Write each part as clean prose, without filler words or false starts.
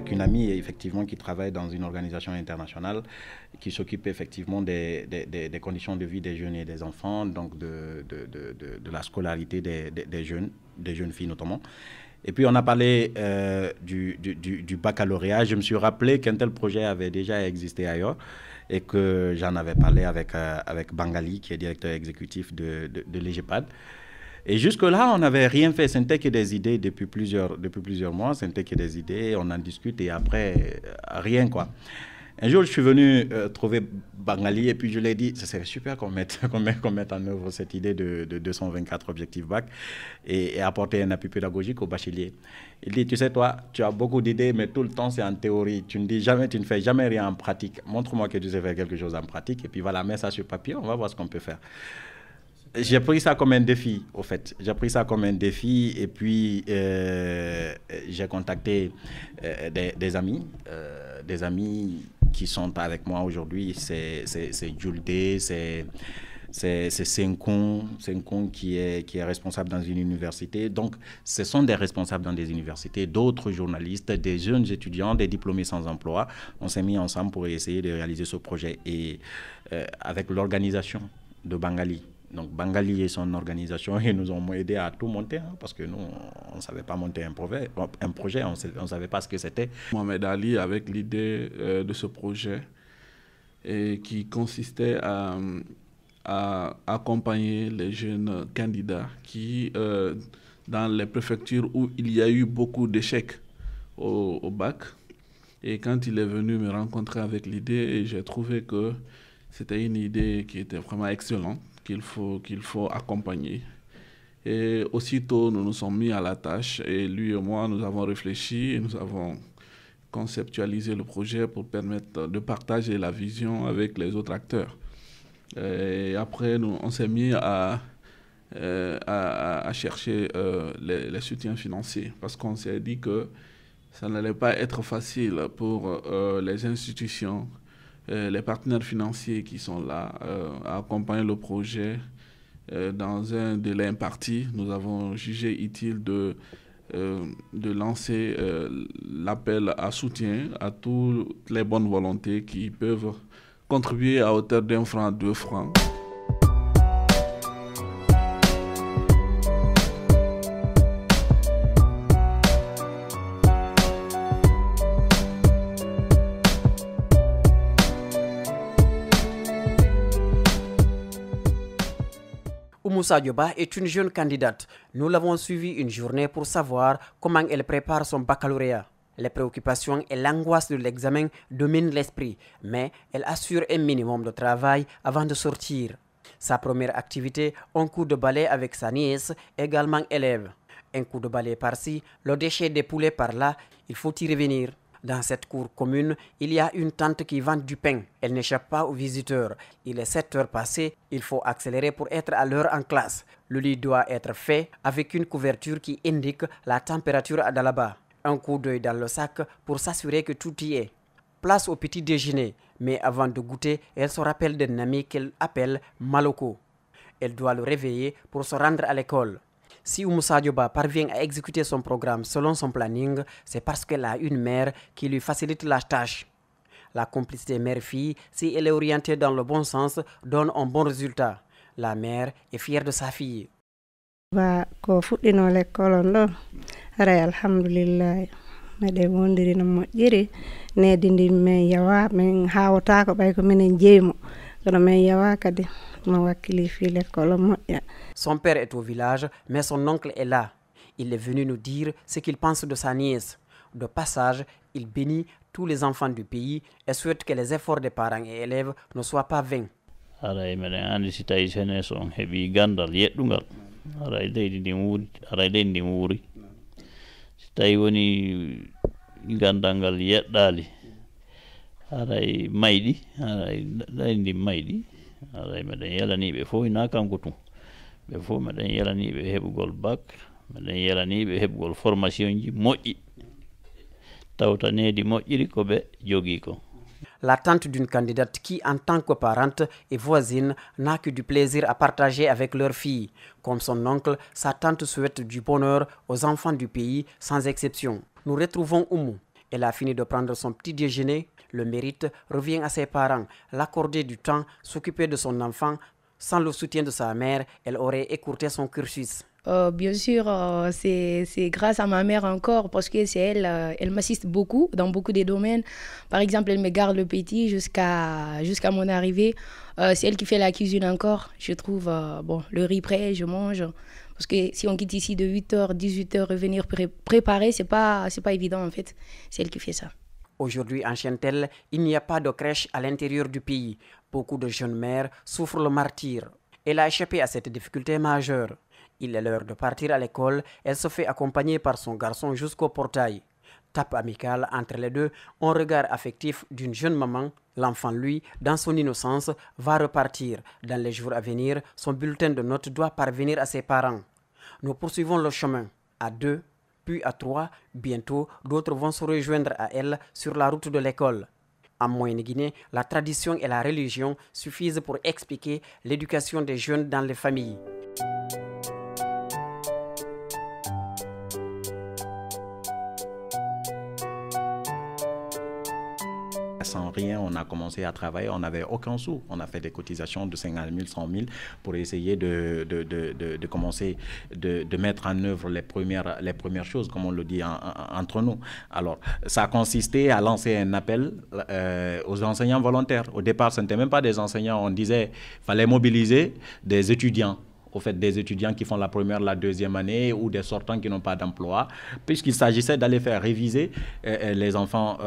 avec une amie effectivement qui travaille dans une organisation internationale qui s'occupe effectivement des conditions de vie des jeunes et des enfants, donc de la scolarité des jeunes filles notamment. Et puis on a parlé du baccalauréat. Je me suis rappelé qu'un tel projet avait déjà existé ailleurs et que j'en avais parlé avec Bangali, qui est directeur exécutif de l'EGEPAD. Et jusque-là, on n'avait rien fait. Ce n'était que des idées depuis plusieurs mois. Ce n'était que des idées, on en discute et après, rien quoi. Un jour, je suis venu trouver Bangali et puis je lui ai dit, ce serait super qu'on mette en œuvre cette idée de 224 objectifs bac et apporter un appui pédagogique aux bacheliers. Il dit, tu sais, toi, tu as beaucoup d'idées, mais tout le temps, c'est en théorie. Tu ne fais jamais rien en pratique. Montre-moi que tu sais faire quelque chose en pratique et puis voilà, mets ça sur papier, on va voir ce qu'on peut faire. J'ai pris ça comme un défi, au fait. J'ai pris ça comme un défi et puis j'ai contacté des amis qui sont avec moi aujourd'hui. C'est Julde, c'est Senkon qui est responsable dans une université. Donc, ce sont des responsables dans des universités, d'autres journalistes, des jeunes étudiants, des diplômés sans emploi. On s'est mis ensemble pour essayer de réaliser ce projet et avec l'organisation de Bangali. Donc Bangali et son organisation, ils nous ont aidés à tout monter, hein, parce que nous, on ne savait pas monter un projet, on ne savait pas ce que c'était. Mohamed Ali avec l'idée de ce projet et qui consistait à accompagner les jeunes candidats qui, dans les préfectures où il y a eu beaucoup d'échecs au bac, et quand il est venu me rencontrer avec l'idée, j'ai trouvé que c'était une idée qui était vraiment excellente, qu'il faut accompagner. Et aussitôt, nous nous sommes mis à la tâche et lui et moi, nous avons réfléchi et nous avons conceptualisé le projet pour permettre de partager la vision avec les autres acteurs. Et après, on s'est mis à chercher les soutiens financiers parce qu'on s'est dit que ça n'allait pas être facile pour les institutions, les partenaires financiers qui sont là à accompagner le projet dans un délai imparti. Nous avons jugé utile de lancer l'appel à soutien à toutes les bonnes volontés qui peuvent contribuer à hauteur d'1 franc, 2 francs. Moussa Dioba est une jeune candidate. Nous l'avons suivie une journée pour savoir comment elle prépare son baccalauréat. Les préoccupations et l'angoisse de l'examen dominent l'esprit, mais elle assure un minimum de travail avant de sortir. Sa première activité, un coup de balai avec sa nièce, également élève. Un coup de balai par-ci, le déchet des poulets par-là, il faut y revenir. Dans cette cour commune, il y a une tante qui vend du pain. Elle n'échappe pas aux visiteurs. Il est 7 heures passées, il faut accélérer pour être à l'heure en classe. Le lit doit être fait avec une couverture qui indique la température dans là-bas. Un coup d'œil dans le sac pour s'assurer que tout y est. Place au petit déjeuner, mais avant de goûter, elle se rappelle d'un ami qu'elle appelle Maloko. Elle doit le réveiller pour se rendre à l'école. Si Moussa Dioba parvient à exécuter son programme selon son planning, c'est parce qu'elle a une mère qui lui facilite la tâche. La complicité mère-fille, si elle est orientée dans le bon sens, donne un bon résultat. La mère est fière de sa fille. Ko fuɗɗino l'école on ɗo aray alhamdoulillahi meɗen wondiri no moƴƴiri nedi ndi min yawa min hawatako ɓay ko minen jeymo kono min yawa kadi mo wakkili fi l'école moƴƴa. Son père est au village, mais son oncle est là. Il est venu nous dire ce qu'il pense de sa nièce. De passage, il bénit tous les enfants du pays et souhaite que les efforts des parents et élèves ne soient pas vains. Aray meɗen andi si tawi jeunesse on heeɓi gandal yeɗɗugal aray leydi ndi wuuri si tawi woni gandal ngal yeɗɗali aray mayɗi aray leydi ndi mayɗi aray meɗen yalaniɓe fof hina kanko tun ɓe fof meɗen yalaniɓe heɓugol bac meɗen yalaniɓe heɓugol formation ji moƴƴi tawtanedi moƴƴiri ko ɓe jogui ko. L'attente d'une candidate qui, en tant que parente et voisine, n'a que du plaisir à partager avec leur fille. Comme son oncle, sa tante souhaite du bonheur aux enfants du pays, sans exception. Nous retrouvons Oumou. Elle a fini de prendre son petit déjeuner. Le mérite revient à ses parents. L'accorder du temps, s'occuper de son enfant. Sans le soutien de sa mère, elle aurait écourté son cursus. Bien sûr, c'est grâce à ma mère encore, parce que c'est elle, elle m'assiste beaucoup dans beaucoup de domaines. Par exemple, elle me garde le petit jusqu'à mon arrivée. C'est elle qui fait la cuisine encore. Je trouve le riz prêt, je mange. Parce que si on quitte ici de 8h, 18h, revenir préparer, c'est pas évident en fait. C'est elle qui fait ça. Aujourd'hui, en Chantelle, il n'y a pas de crèche à l'intérieur du pays. Beaucoup de jeunes mères souffrent le martyre. Elle a échappé à cette difficulté majeure. Il est l'heure de partir à l'école. Elle se fait accompagner par son garçon jusqu'au portail. Tape amicale entre les deux, un regard affectif d'une jeune maman. L'enfant, lui, dans son innocence, va repartir. Dans les jours à venir, son bulletin de notes doit parvenir à ses parents. Nous poursuivons le chemin. À 2, puis à 3, bientôt, d'autres vont se rejoindre à elle sur la route de l'école. En Moyenne-Guinée, la tradition et la religion suffisent pour expliquer l'éducation des jeunes dans les familles. Sans rien, on a commencé à travailler, on n'avait aucun sou. On a fait des cotisations de 50 000, 100 000 pour essayer de commencer de mettre en œuvre les premières choses, comme on le dit entre nous. Alors, ça a consisté à lancer un appel aux enseignants volontaires. Au départ, ce n'était même pas des enseignants, on disait qu'il fallait mobiliser des étudiants. Au fait, des étudiants qui font la première, la deuxième année ou des sortants qui n'ont pas d'emploi, puisqu'il s'agissait d'aller faire réviser les enfants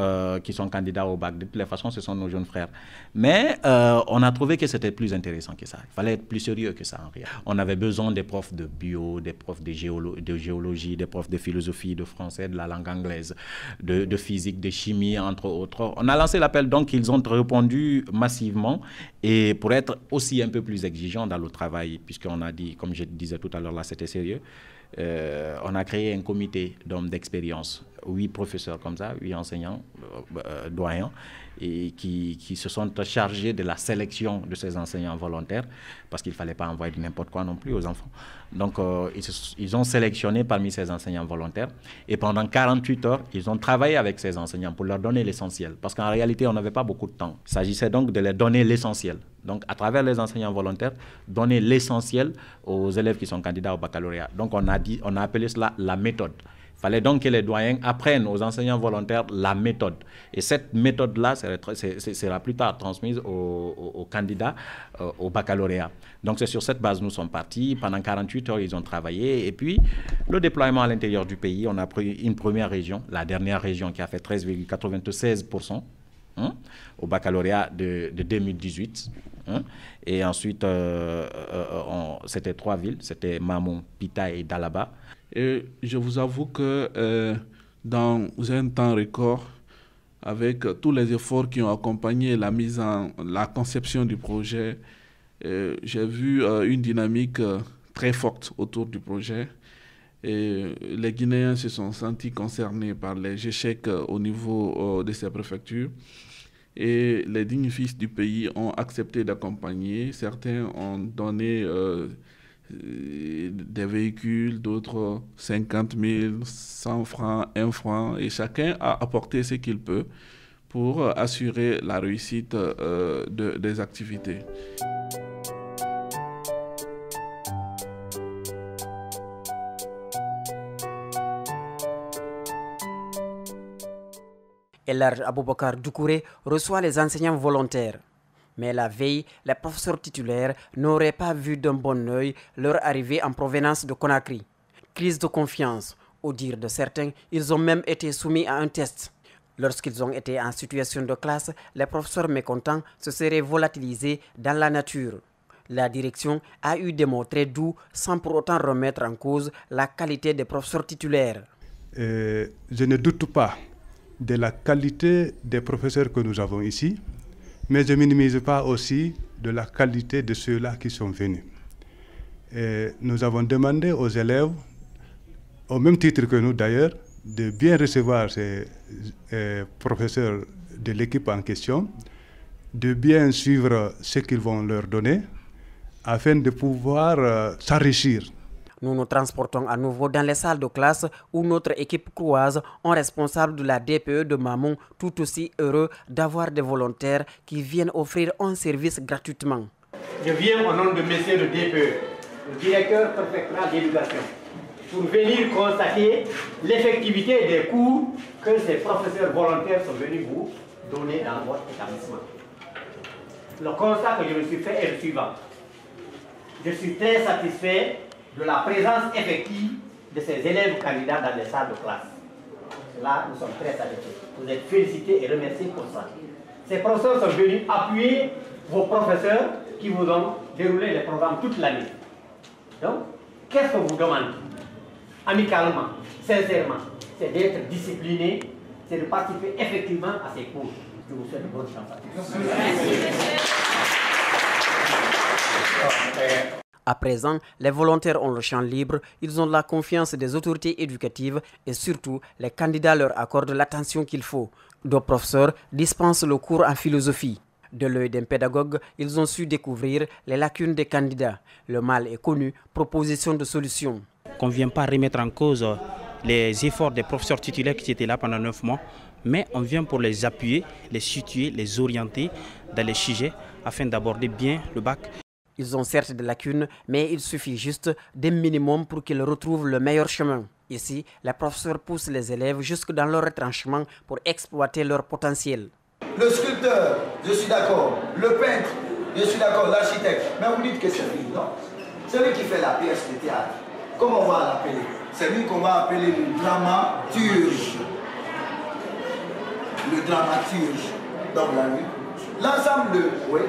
qui sont candidats au bac. De toutes les façons, ce sont nos jeunes frères. Mais on a trouvé que c'était plus intéressant que ça. Il fallait être plus sérieux que ça en réalité. On avait besoin des profs de bio, des profs de géologie, des profs de philosophie, de français, de la langue anglaise, de physique, de chimie, entre autres. On a lancé l'appel, donc ils ont répondu massivement, et pour être aussi un peu plus exigeants dans le travail, puisqu'on a dit, comme je disais tout à l'heure, là c'était sérieux, on a créé un comité d'hommes d'expérience, 8 professeurs comme ça, 8 enseignants, doyens, et qui se sont chargés de la sélection de ces enseignants volontaires, parce qu'il ne fallait pas envoyer n'importe quoi non plus aux enfants. Donc ils ont sélectionné parmi ces enseignants volontaires, et pendant 48 heures, ils ont travaillé avec ces enseignants pour leur donner l'essentiel, parce qu'en réalité, on n'avait pas beaucoup de temps. Il s'agissait donc de leur donner l'essentiel. Donc, à travers les enseignants volontaires, donner l'essentiel aux élèves qui sont candidats au baccalauréat. Donc, on a appelé cela la méthode. Il fallait donc que les doyens apprennent aux enseignants volontaires la méthode. Et cette méthode-là sera plus tard transmise aux candidats au baccalauréat. Donc, c'est sur cette base que nous sommes partis. Pendant 48 heures, ils ont travaillé. Et puis, le déploiement à l'intérieur du pays, on a pris une première région, la dernière région qui a fait 13,96%. Au baccalauréat de 2018. Et ensuite, c'était 3 villes, c'était Mamon, Pita et Dalaba. Et je vous avoue que dans un temps record, avec tous les efforts qui ont accompagné la conception du projet, j'ai vu une dynamique très forte autour du projet. Et les Guinéens se sont sentis concernés par les échecs au niveau de ces préfectures. Et les dignes fils du pays ont accepté d'accompagner. Certains ont donné des véhicules, d'autres 50 000, 100 francs, 1 franc. Et chacun a apporté ce qu'il peut pour assurer la réussite des activités. Elarj Aboubakar Doucouré reçoit les enseignants volontaires. Mais la veille, les professeurs titulaires n'auraient pas vu d'un bon œil leur arrivée en provenance de Conakry. Crise de confiance. Au dire de certains, ils ont même été soumis à un test. Lorsqu'ils ont été en situation de classe, les professeurs mécontents se seraient volatilisés dans la nature. La direction a eu des mots très doux sans pour autant remettre en cause la qualité des professeurs titulaires. Je ne doute pas de la qualité des professeurs que nous avons ici, mais je ne minimise pas aussi de la qualité de ceux-là qui sont venus. Nous avons demandé aux élèves, au même titre que nous d'ailleurs, de bien recevoir ces professeurs de l'équipe en question, de bien suivre ce qu'ils vont leur donner, afin de pouvoir s'enrichir. Nous nous transportons à nouveau dans les salles de classe où notre équipe croise un responsable de la DPE de Mamon, tout aussi heureux d'avoir des volontaires qui viennent offrir un service gratuitement. Je viens au nom de monsieur le DPE, le directeur préfectoral d'éducation, pour venir constater l'effectivité des cours que ces professeurs volontaires sont venus vous donner dans votre établissement. Le constat que je me suis fait est le suivant. Je suis très satisfait de la présence effective de ces élèves candidats dans les salles de classe. Là, nous sommes très satisfaits. Vous êtes félicités et remerciés pour ça. Ces professeurs sont venus appuyer vos professeurs qui vous ont déroulé les programmes toute l'année. Donc, qu'est-ce qu'on vous demande? Amicalement, sincèrement, c'est d'être discipliné, c'est de participer effectivement à ces cours. Je vous souhaite bonne chance. À présent, les volontaires ont le champ libre, ils ont la confiance des autorités éducatives et surtout, les candidats leur accordent l'attention qu'il faut. Deux professeurs dispensent le cours en philosophie. De l'œil d'un pédagogue, ils ont su découvrir les lacunes des candidats. Le mal est connu, proposition de solution. Qu'on ne vient pas remettre en cause les efforts des professeurs titulaires qui étaient là pendant 9 mois, mais on vient pour les appuyer, les situer, les orienter dans les sujets afin d'aborder bien le bac. Ils ont certes des lacunes, mais il suffit juste d'un minimum pour qu'ils retrouvent le meilleur chemin. Ici, les professeurs poussent les élèves jusque dans leur retranchement pour exploiter leur potentiel. Le sculpteur, je suis d'accord. Le peintre, je suis d'accord. L'architecte, mais vous dites que c'est lui, non? C'est lui qui fait la pièce de théâtre. Comment on va l'appeler? C'est lui qu'on va appeler le dramaturge. Le dramaturge. Donc la nuit. L'ensemble de... Oui.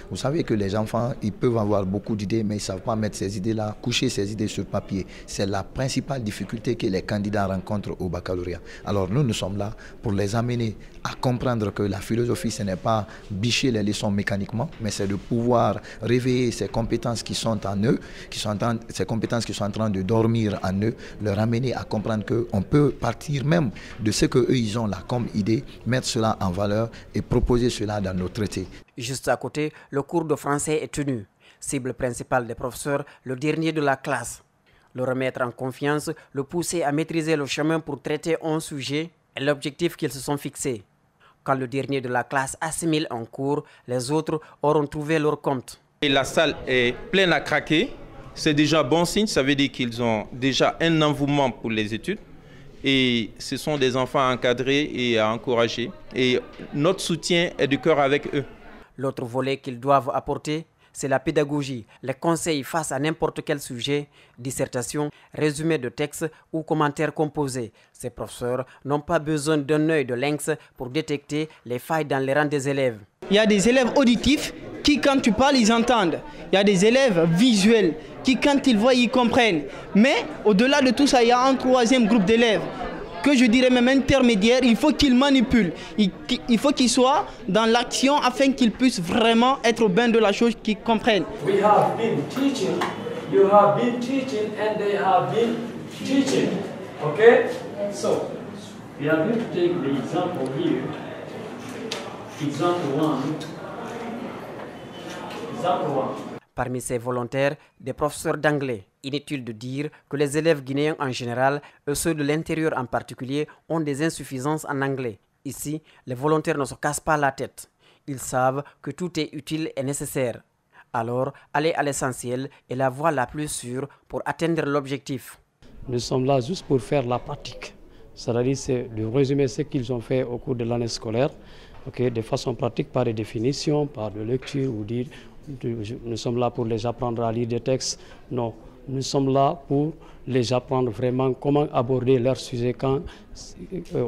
Vous savez que les enfants, ils peuvent avoir beaucoup d'idées, mais ils ne savent pas mettre ces idées-là, coucher ces idées sur papier. C'est la principale difficulté que les candidats rencontrent au baccalauréat. Alors nous sommes là pour les amener à comprendre que la philosophie, ce n'est pas bicher les leçons mécaniquement, mais c'est de pouvoir réveiller ces compétences qui sont en eux, ces compétences qui sont en train de dormir en eux, leur amener à comprendre qu'on peut partir même de ce qu'eux, ils ont là comme idée, mettre cela en valeur et proposer cela dans nos traités. Juste à côté, le cours de français est tenu. Cible principale des professeurs, le dernier de la classe. Le remettre en confiance, le pousser à maîtriser le chemin pour traiter un sujet est l'objectif qu'ils se sont fixés. Quand le dernier de la classe assimile un cours, les autres auront trouvé leur compte. Et la salle est pleine à craquer. C'est déjà bon signe, ça veut dire qu'ils ont déjà un engouement pour les études. Et ce sont des enfants encadrés et à encourager. Et notre soutien est de cœur avec eux. L'autre volet qu'ils doivent apporter, c'est la pédagogie, les conseils face à n'importe quel sujet, dissertation, résumé de texte ou commentaires composés. Ces professeurs n'ont pas besoin d'un œil de lynx pour détecter les failles dans les rangs des élèves. Il y a des élèves auditifs qui, quand tu parles, ils entendent. Il y a des élèves visuels qui, quand ils voient, ils comprennent. Mais au-delà de tout ça, il y a un troisième groupe d'élèves que je dirais même intermédiaire, il faut qu'ils manipulent. Il faut qu'ils soient dans l'action afin qu'ils puissent vraiment être au bain de la chose, qu'ils comprennent. We have been teaching, you have been teaching, and they have been teaching. Okay? So, we are going to take the example here. Example 1. Example 1. Parmi ces volontaires, des professeurs d'anglais. Inutile de dire que les élèves guinéens en général, et ceux de l'intérieur en particulier, ont des insuffisances en anglais. Ici, les volontaires ne se cassent pas la tête. Ils savent que tout est utile et nécessaire. Alors, aller à l'essentiel est la voie la plus sûre pour atteindre l'objectif. Nous sommes là juste pour faire la pratique. C'est-à-dire, c'est de résumer ce qu'ils ont fait au cours de l'année scolaire, de façon pratique, par des définitions, par de lecture, ou dire nous sommes là pour les apprendre à lire des textes. Non, nous sommes là pour les apprendre vraiment comment aborder leur sujet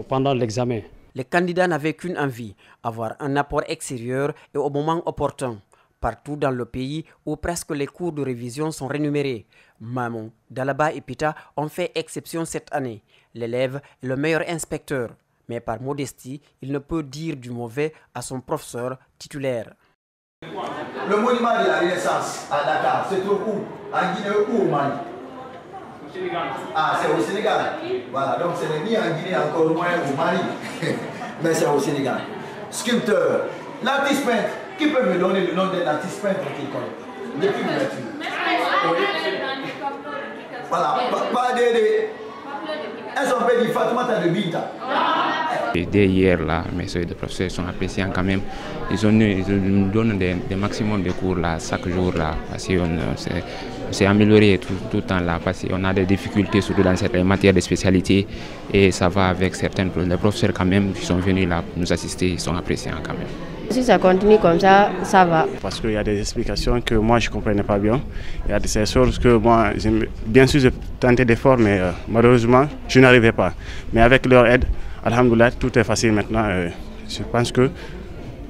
pendant l'examen. Les candidats n'avaient qu'une envie, avoir un apport extérieur et au moment opportun. Partout dans le pays où presque les cours de révision sont rémunérés. Mamon, Dalaba et Pita ont fait exception cette année. L'élève est le meilleur inspecteur, mais par modestie, il ne peut dire du mauvais à son professeur titulaire. Le monument de la Renaissance à Dakar, c'est où? En Guinée ou au Mali? Au Sénégal. Ah, c'est au Sénégal. Voilà, donc ce n'est ni en Guinée, encore moins au Mali, mais c'est au Sénégal. Sculpteur, l'artiste peintre, qui peut me donner le nom d'un artiste peintre qu'il connaît? Depuis l'ouverture. Voilà, pas de... Elles ont fait du Fatoumata de Binta. Dès hier, là, mes soeurs de professeurs sont appréciants quand même. Ils nous donnent des maximums de cours là, chaque jour là, parce qu'on s'est amélioré tout le temps là, parce qu'on a des difficultés surtout dans certaines matières de spécialité et ça va avec certains les professeurs quand même qui sont venus là pour nous assister, ils sont appréciants quand même. Si ça continue comme ça, ça va. Parce qu'il y a des explications que moi je ne comprenais pas bien. Il y a des choses que moi, bien sûr, j'ai tenté d'efforts, mais malheureusement, je n'arrivais pas. Mais avec leur aide, alhamdoulilah, tout est facile maintenant. Je pense que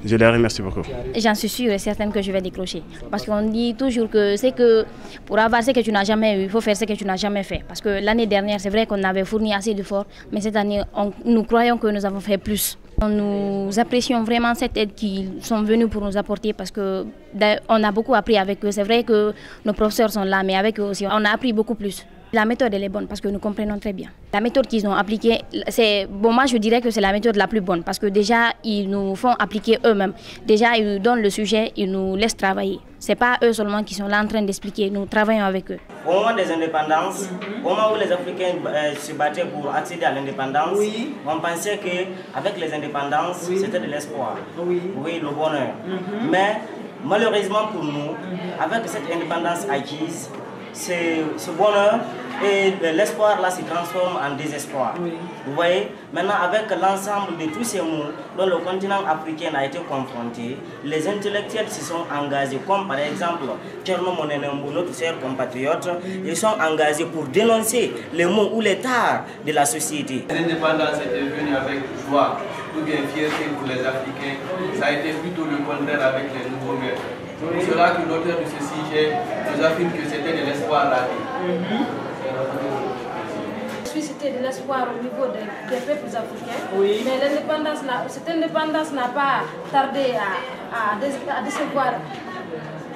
je les remercie beaucoup. J'en suis sûre et certaine que je vais décrocher. Parce qu'on dit toujours que c'est que pour avoir ce que tu n'as jamais eu, il faut faire ce que tu n'as jamais fait. Parce que l'année dernière, c'est vrai qu'on avait fourni assez d'efforts, mais cette année, nous croyons que nous avons fait plus. Nous apprécions vraiment cette aide qu'ils sont venus pour nous apporter parce qu'on a beaucoup appris avec eux. C'est vrai que nos professeurs sont là, mais avec eux aussi, on a appris beaucoup plus. La méthode elle est bonne parce que nous comprenons très bien. La méthode qu'ils ont appliquée, moi je dirais que c'est la méthode la plus bonne parce que déjà ils nous font appliquer eux-mêmes. Déjà ils nous donnent le sujet, ils nous laissent travailler. Ce n'est pas eux seulement qui sont là en train d'expliquer, nous travaillons avec eux. Au moment des indépendances, au moment où les Africains se battaient pour accéder à l'indépendance, on pensait qu'avec les indépendances, c'était de l'espoir, oui, le bonheur. Mais malheureusement pour nous, avec cette indépendance acquise, ce bonheur et l'espoir là se transforme en désespoir. Vous voyez, maintenant avec l'ensemble de tous ces mots dont le continent africain a été confronté, les intellectuels se sont engagés, comme par exemple Thierno Monenembo, notre cher compatriote, ils sont engagés pour dénoncer les maux ou les tares de la société. L'indépendance était venue avec joie, ou bien fierté pour les Africains, ça a été plutôt le contraire avec les nouveaux maîtres. C'est pour cela que l'auteur de ce sujet nous affirme que c'était de l'espoir raté. C'était de l'espoir au niveau des peuples africains, mais cette indépendance n'a pas tardé à décevoir.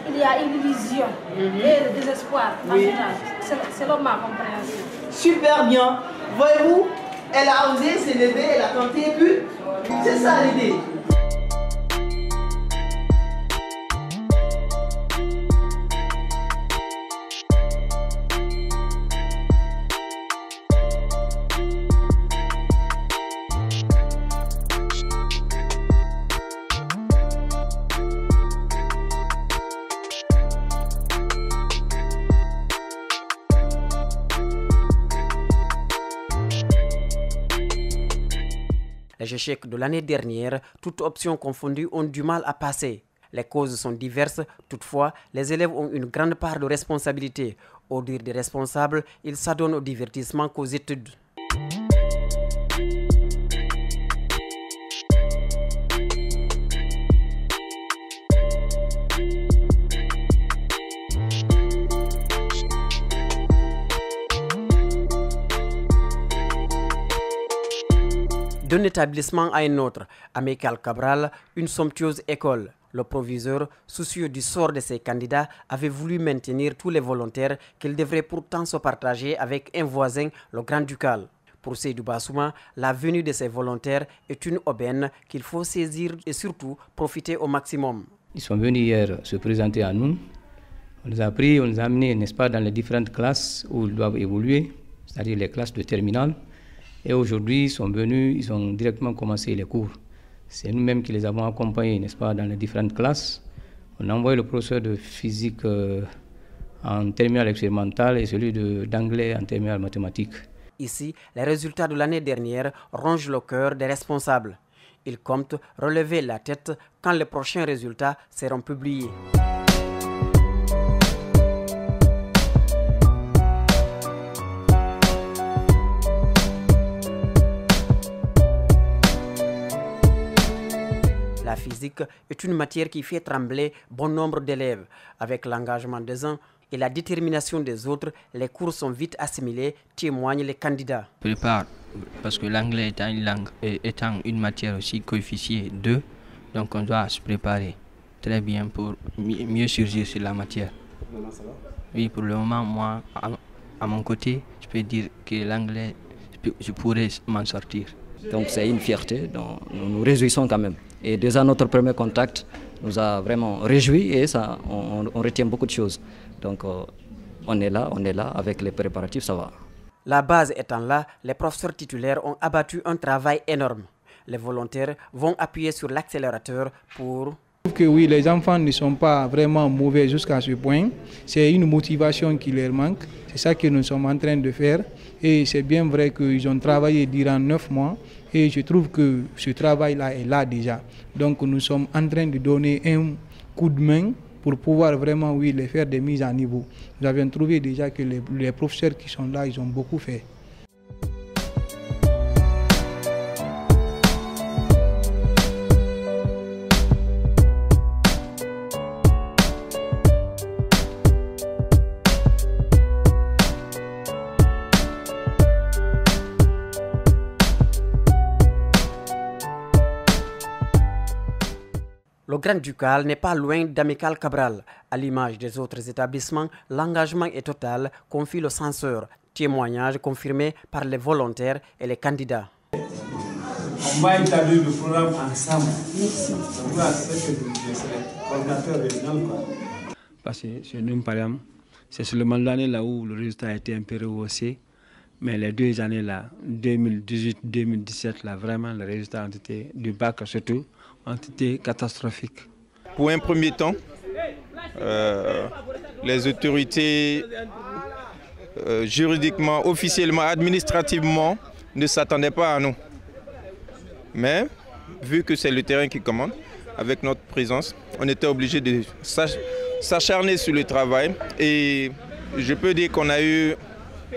Il y a une illusion et le désespoir, selon ma compréhension. Super bien. Voyez-vous, elle a osé s'élever, elle a tenté, et puis c'est ça l'idée. Les échecs de l'année dernière, toutes options confondues, ont du mal à passer. Les causes sont diverses, toutefois, les élèves ont une grande part de responsabilité. Au dire des responsables, ils s'adonnent au divertissement qu'aux études. D'un établissement à un autre, Amical Cabral, une somptueuse école. Le proviseur, soucieux du sort de ses candidats, avait voulu maintenir tous les volontaires qu'ils devraient pourtant se partager avec un voisin, le Grand-Ducal. Pour Seydou Bassouma, la venue de ces volontaires est une aubaine qu'il faut saisir et surtout profiter au maximum. Ils sont venus hier se présenter à nous. On les a pris, on les a amenés, n'est-ce pas, dans les différentes classes où ils doivent évoluer, c'est-à-dire les classes de terminale. Et aujourd'hui, ils sont venus, ils ont directement commencé les cours. C'est nous-mêmes qui les avons accompagnés, n'est-ce pas, dans les différentes classes. On a envoyé le professeur de physique en terminale expérimentale et celui d'anglais en terminale mathématique. Ici, les résultats de l'année dernière rongent le cœur des responsables. Ils comptent relever la tête quand les prochains résultats seront publiés. La physique est une matière qui fait trembler bon nombre d'élèves. Avec l'engagement des uns et la détermination des autres, les cours sont vite assimilés, témoignent les candidats. Prépare, parce que l'anglais étant une langue, étant une matière aussi coefficient 2, donc on doit se préparer très bien pour mieux surgir sur la matière. Oui, pour le moment, moi, à mon côté, je peux dire que l'anglais, je pourrais m'en sortir. Donc c'est une fierté dont nous nous réjouissons quand même. Et déjà notre premier contact nous a vraiment réjouis et ça, on retient beaucoup de choses. Donc on est là, avec les préparatifs, ça va. La base étant là, les professeurs titulaires ont abattu un travail énorme. Les volontaires vont appuyer sur l'accélérateur pour... Je trouve que oui, les enfants ne sont pas vraiment mauvais jusqu'à ce point. C'est une motivation qui leur manque. C'est ça que nous sommes en train de faire. Et c'est bien vrai qu'ils ont travaillé durant 9 mois. Et je trouve que ce travail-là est là déjà. Donc nous sommes en train de donner un coup de main pour pouvoir vraiment, oui, les faire des mises à niveau. Nous avions trouvé déjà que les professeurs qui sont là, ils ont beaucoup fait. Le Grand-Ducal n'est pas loin d'Amical Cabral. À l'image des autres établissements, l'engagement est total, confie le censeur. Témoignage confirmé par les volontaires et les candidats. On va établir le programme ensemble. Voilà ce que le coordinateur régional. Parce que chez nous, par exemple, c'est seulement l'année là où le résultat a été un peu rehaussé. Mais les 2 années là, 2018-2017, là, vraiment, les résultats ont été, du bac surtout, ont été catastrophiques. Pour un premier temps, les autorités juridiquement, officiellement, administrativement ne s'attendaient pas à nous. Mais vu que c'est le terrain qui commande, avec notre présence, on était obligé de s'acharner sur le travail et je peux dire qu'on a eu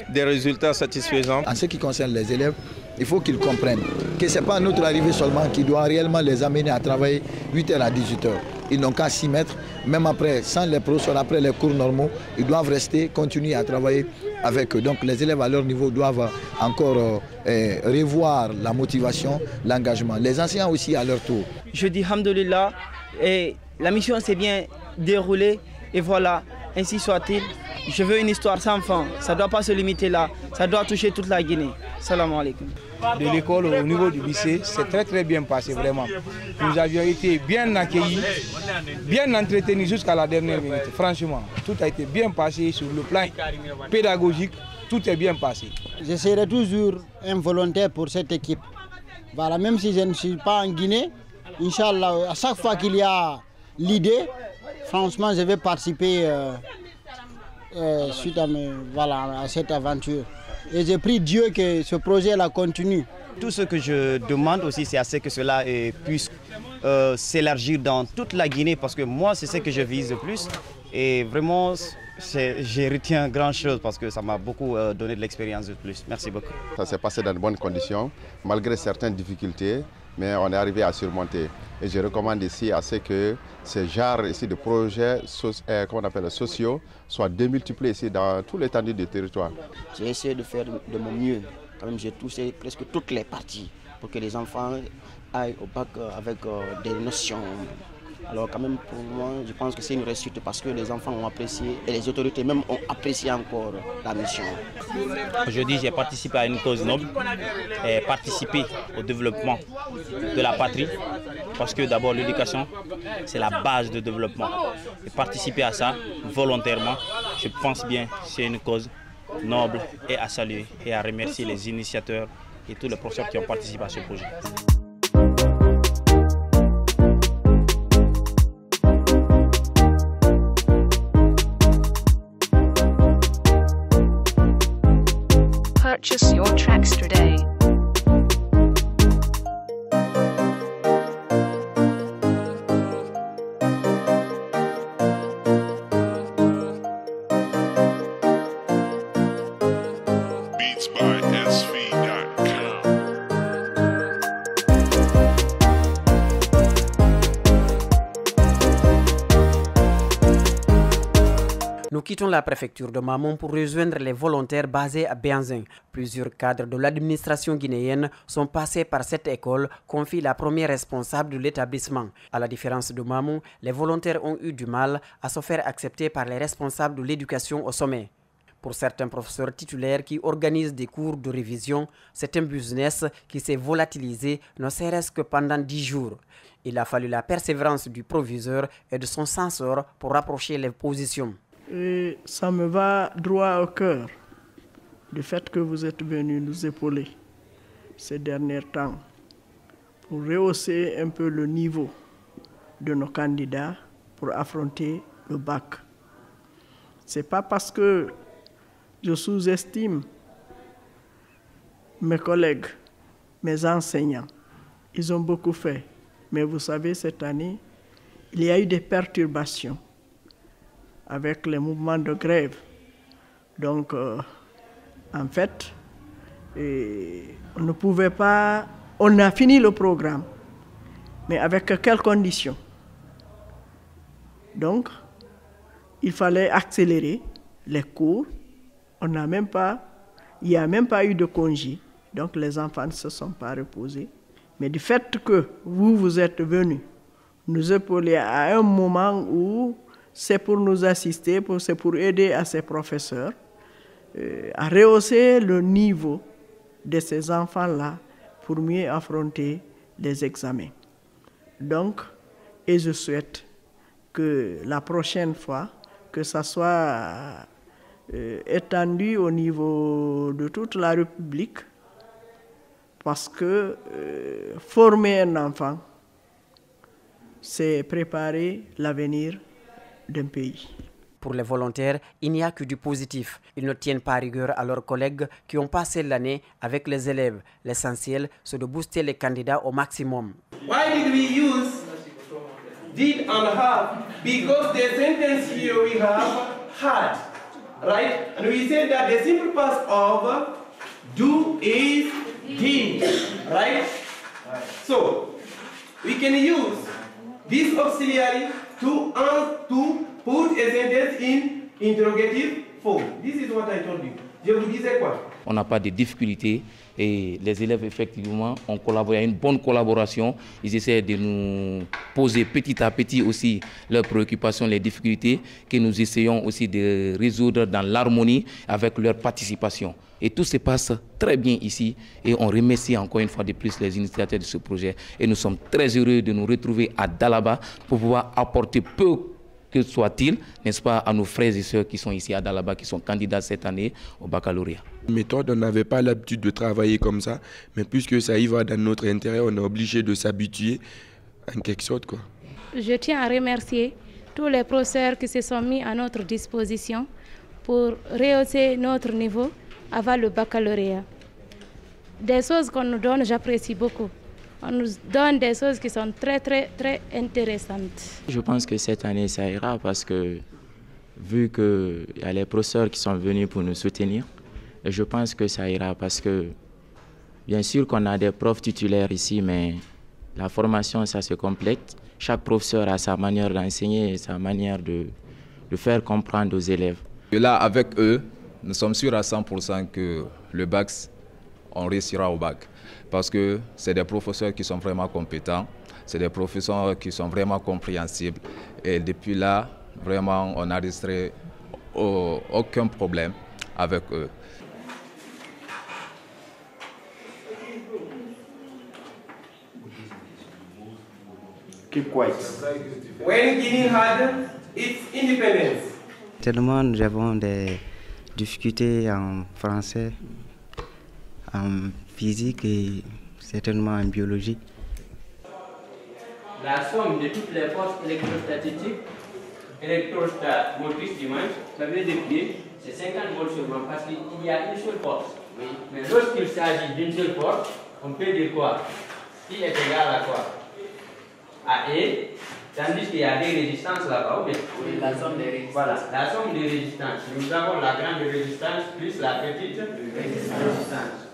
des résultats satisfaisants. En ce qui concerne les élèves, il faut qu'ils comprennent que ce n'est pas notre arrivée seulement qui doit réellement les amener à travailler 8h à 18h. Ils n'ont qu'à s'y mettre, même après, sans les professeurs, après les cours normaux, ils doivent rester, continuer à travailler avec eux. Donc les élèves à leur niveau doivent encore revoir la motivation, l'engagement. Les enseignants aussi à leur tour. Je dis alhamdoulilah, et la mission s'est bien déroulée et voilà, ainsi soit-il. Je veux une histoire sans fin, ça ne doit pas se limiter là, ça doit toucher toute la Guinée. Salam alaikum. De l'école au niveau du lycée, c'est très bien passé vraiment. Nous avions été bien accueillis, bien entretenus jusqu'à la dernière minute. Franchement, tout a été bien passé sur le plan pédagogique, tout est bien passé. Je serai toujours un volontaire pour cette équipe. Voilà, même si je ne suis pas en Guinée, Inch'Allah, à chaque fois qu'il y a l'idée, franchement, je vais participer suite à cette aventure. Et j'ai prie Dieu que ce projet-là continue. Tout ce que je demande aussi, c'est à ce que cela puisse s'élargir dans toute la Guinée, parce que moi, c'est ce que je vise le plus. Et vraiment, j'ai retiens grand chose parce que ça m'a beaucoup donné de l'expérience de plus. Merci beaucoup. Ça s'est passé dans de bonnes conditions, malgré certaines difficultés, mais on est arrivé à surmonter. Et je recommande ici à ce que ce genre ici de projets sociaux soient démultipliés ici dans tout l'étendue du territoire. J'ai essayé de faire de mon mieux. Quand même, j'ai touché presque toutes les parties pour que les enfants aillent au bac avec des notions. Alors quand même, pour moi, je pense que c'est une réussite parce que les enfants ont apprécié et les autorités même ont apprécié encore la mission. Aujourd'hui, j'ai participé à une cause noble et participé au développement de la patrie parce que d'abord l'éducation, c'est la base de développement. Et participer à ça volontairement, je pense bien que c'est une cause noble et à saluer et à remercier les initiateurs et tous les professeurs qui ont participé à ce projet. Purchase your tracks today. Beats by SV.com. Nous quittons la préfecture de Mamon pour rejoindre les volontaires basés à Bianzin. Plusieurs cadres de l'administration guinéenne sont passés par cette école, confie la première responsable de l'établissement. À la différence de Mamon, les volontaires ont eu du mal à se faire accepter par les responsables de l'éducation au sommet. Pour certains professeurs titulaires qui organisent des cours de révision, c'est un business qui s'est volatilisé ne serait-ce que pendant 10 jours. Il a fallu la persévérance du proviseur et de son censeur pour rapprocher les positions. Et ça me va droit au cœur, du fait que vous êtes venus nous épauler ces derniers temps pour rehausser un peu le niveau de nos candidats pour affronter le bac. Ce n'est pas parce que je sous-estime mes collègues, mes enseignants. Ils ont beaucoup fait. Mais vous savez, cette année, il y a eu des perturbations avec les mouvements de grève. Donc, en fait, on ne pouvait pas... On a fini le programme, mais avec quelles conditions? Donc, il fallait accélérer les cours. Il n'y a même pas eu de congé. Donc, les enfants ne se sont pas reposés. Mais du fait que vous êtes venus nous épauler à un moment où c'est pour nous assister, c'est pour aider à ces professeurs à rehausser le niveau de ces enfants-là pour mieux affronter les examens. Donc, et je souhaite que la prochaine fois, que ça soit étendu au niveau de toute la République, parce que former un enfant, c'est préparer l'avenir d'un pays. Pour les volontaires, il n'y a que du positif. Ils ne tiennent pas rigueur à leurs collègues qui ont passé l'année avec les élèves. L'essentiel, c'est de booster les candidats au maximum. Why did we use did and have? Because the sentence here we have had, right? And we said that the simple past of do is did, right? So we can use this auxiliary to put a sentence in interrogative form. This is what I told you. Je vous disais quoi? On n'a pas de difficultés et les élèves effectivement ont collaboré, il y a une bonne collaboration. Ils essaient de nous poser petit à petit aussi leurs préoccupations, les difficultés que nous essayons aussi de résoudre dans l'harmonie avec leur participation. Et tout se passe très bien ici et on remercie encore une fois de plus les initiateurs de ce projet. Et nous sommes très heureux de nous retrouver à Dalaba pour pouvoir apporter peu que soit-il, n'est-ce pas, à nos frères et sœurs qui sont ici à Dalaba, qui sont candidats cette année au baccalauréat. Méthode, on n'avait pas l'habitude de travailler comme ça, mais puisque ça y va dans notre intérêt, on est obligé de s'habituer en quelque sorte, quoi. Je tiens à remercier tous les professeurs qui se sont mis à notre disposition pour rehausser notre niveau avant le baccalauréat. Des choses qu'on nous donne, j'apprécie beaucoup. On nous donne des choses qui sont très intéressantes. Je pense que cette année, ça ira parce que, vu qu'il y a les professeurs qui sont venus pour nous soutenir, et je pense que ça ira parce que, bien sûr qu'on a des profs titulaires ici, mais la formation, ça se complète. Chaque professeur a sa manière d'enseigner et sa manière de faire comprendre aux élèves. Et là, avec eux, nous sommes sûrs à 100% que le bac, on réussira au bac. Parce que c'est des professeurs qui sont vraiment compétents, c'est des professeurs qui sont vraiment compréhensibles. Et depuis là, vraiment, on n'a enregistré aucun problème avec eux. Keep quiet. When Guinea had its independence. Tellement nous avons des difficultés en français, en physique et certainement en biologie. La somme de toutes les forces électrostatiques, électromotrices du manche, ça veut dire que c'est 50 volts sur 20 parce qu'il y a une seule force. Oui. Mais lorsqu'il s'agit d'une seule force, on peut dire quoi? I est égal à quoi? À E, tandis qu'il y a des résistances là-bas. Oui, la somme des résistances. Voilà, la somme des résistances. Nous avons la grande résistance plus la petite résistance.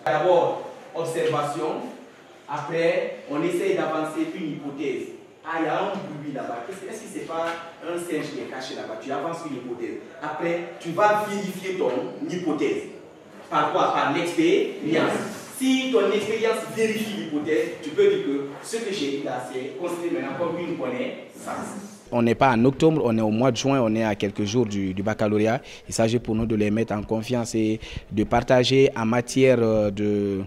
D'abord, observation. Après, on essaye d'avancer une hypothèse. Ah, il y a un bruit là-bas. Est-ce que ce n'est pas un singe qui est caché là-bas? Tu avances une hypothèse. Après, tu vas vérifier ton hypothèse. Par quoi? Par l'expérience. Si ton expérience vérifie l'hypothèse, tu peux dire que ce que j'ai dit là, c'est considéré maintenant comme une connaissance. On n'est pas en octobre, on est au mois de juin, on est à quelques jours du baccalauréat. Il s'agit pour nous de les mettre en confiance et de partager en matière de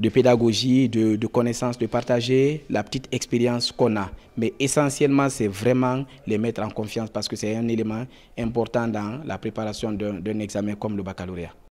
pédagogie, de connaissances, de partager la petite expérience qu'on a. Mais essentiellement, c'est vraiment les mettre en confiance parce que c'est un élément important dans la préparation d'un examen comme le baccalauréat.